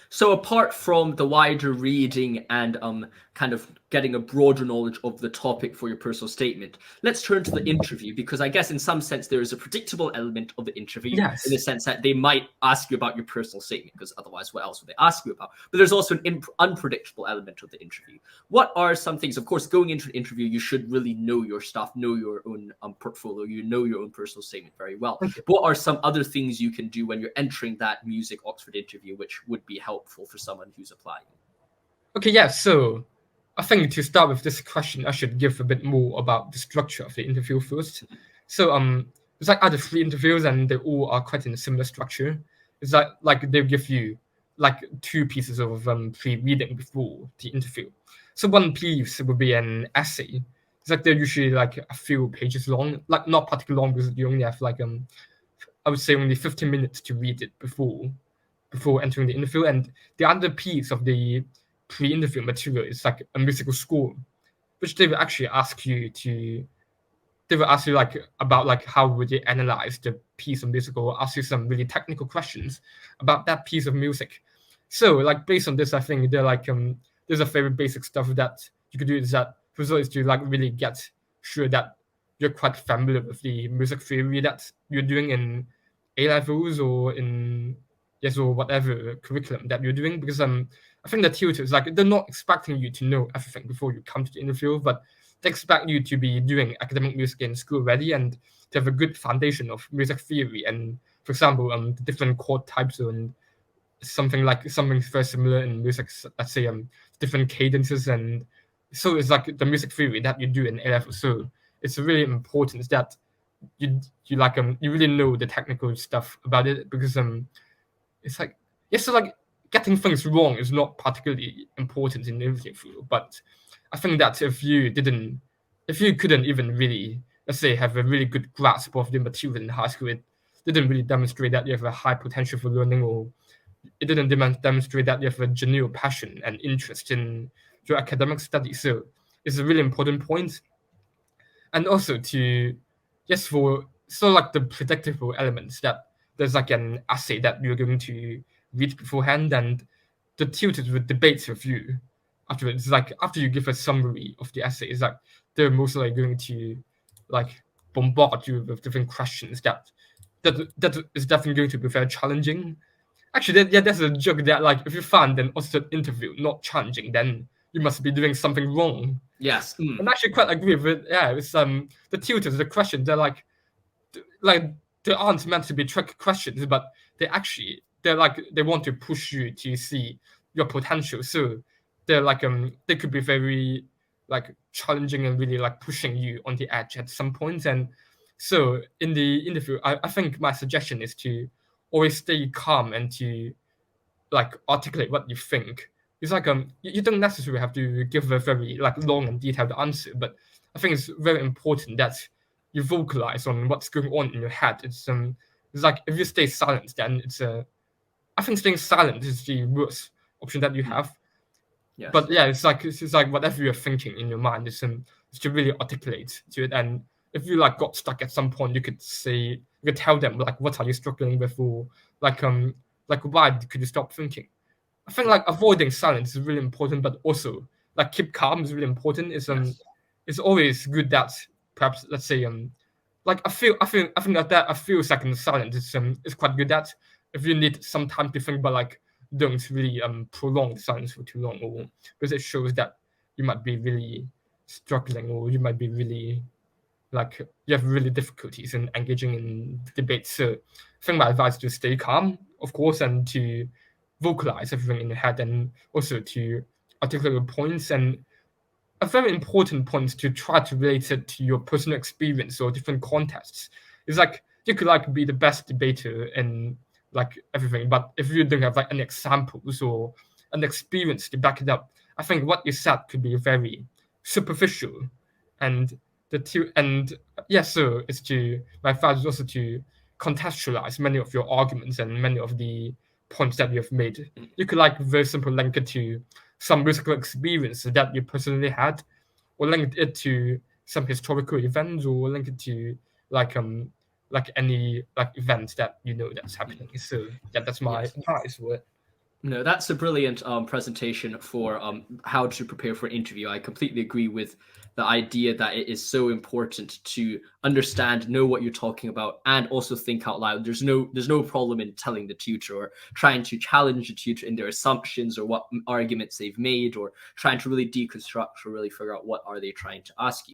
So apart from the wider reading and kind of getting a broader knowledge of the topic for your personal statement, let's turn to the interview, because I guess in some sense there is a predictable element of the interview in the sense that they might ask you about your personal statement, because otherwise what else would they ask you about? But there's also an unpredictable element of the interview. What are some things, of course, going into an interview, you should really know your stuff, know your own portfolio, you know your own personal statement very well. Okay. But what are some other things you can do when you're entering that music Oxford interview, which would be helpful for someone who's applying? Okay, yeah, so I think to start with this question, I should give a bit more about the structure of the interview first. So it's like other 3 interviews, and they all are quite in a similar structure. It's like they'll give you like 2 pieces of pre-reading before the interview. So one piece would be an essay. It's like they're usually like a few pages long, like not particularly long because you only have like I would say only 15 minutes to read it before entering the interview. And the other piece of the pre-interview material is like a musical score, which they will actually ask you like about like how would you analyze the piece of music, or ask you some really technical questions about that piece of music. So like based on this, I think they're like there's a very basic stuff that you could do, is that first of all is to like really get sure that you're quite familiar with the music theory that you're doing in A levels or in or whatever curriculum that you're doing, because I think the tutors, like, they're not expecting you to know everything before you come to the interview, but they expect you to be doing academic music in school already and to have a good foundation of music theory and, for example, the different chord types and something very similar in music, let's say different cadences, and so it's like the music theory that you do in A level. So it's really important that you really know the technical stuff about it, because it's like, yes, so like getting things wrong is not particularly important in the interview, but I think that if you couldn't even really, let's say, have a really good grasp of the material in high school, it didn't really demonstrate that you have a high potential for learning, or it didn't demonstrate that you have a genuine passion and interest in your academic studies. So it's a really important point. And also for like the predictable elements, that there's like an essay that you're going to read beforehand, and the tutors would debate with you afterwards. It's like after you give a summary of the essay, it's like they're mostly going to like bombard you with different questions that is definitely going to be very challenging. Actually, there's a joke that like if you find an Oxford interview not challenging, then you must be doing something wrong. Yes. And I actually quite agree with it. Yeah, it's the tutors, the questions, they're like they aren't meant to be trick questions, but they want to push you to see your potential. So they're like they could be very like challenging and really like pushing you on the edge at some points. And so in the interview, I think my suggestion is to always stay calm and to like articulate what you think. It's like you don't necessarily have to give a very like long and detailed answer, but I think it's very important that you vocalize on what's going on in your head. It's like if you stay silent, then I think staying silent is the worst option that you have. Yes. But yeah, it's like whatever you're thinking in your mind is to really articulate to it. And if you like got stuck at some point, you could tell them like what are you struggling with, or like why could you stop thinking. I think like avoiding silence is really important, but also like keep calm is really important. It's always good that perhaps, let's say, like I think that a few seconds silence is quite good. That if you need some time to think, but like don't really prolong the silence for too long, or because it shows that you might be really struggling, or you might be really like you have really difficulties in engaging in debates. So I think my advice is to stay calm, of course, and to vocalize everything in your head, and also to articulate your points. And a very important point is to try to relate it to your personal experience or different contexts. It's like you could like be the best debater in like everything, but if you don't have like any examples or an experience to back it up, I think what you said could be very superficial. And so it's to my advice is also to contextualize many of your arguments and many of the points that you have made. You could like very simple link it to some musical experience that you personally had, or link it to some historical events, or link it to like any like event that you know that's happening. So yeah, that's my advice for it. No, that's a brilliant presentation for how to prepare for an interview. I completely agree with the idea that it is so important to understand, know what you're talking about, and also think out loud. There's no problem in telling the tutor or trying to challenge the tutor in their assumptions or what arguments they've made, or trying to really deconstruct or really figure out what are they trying to ask you.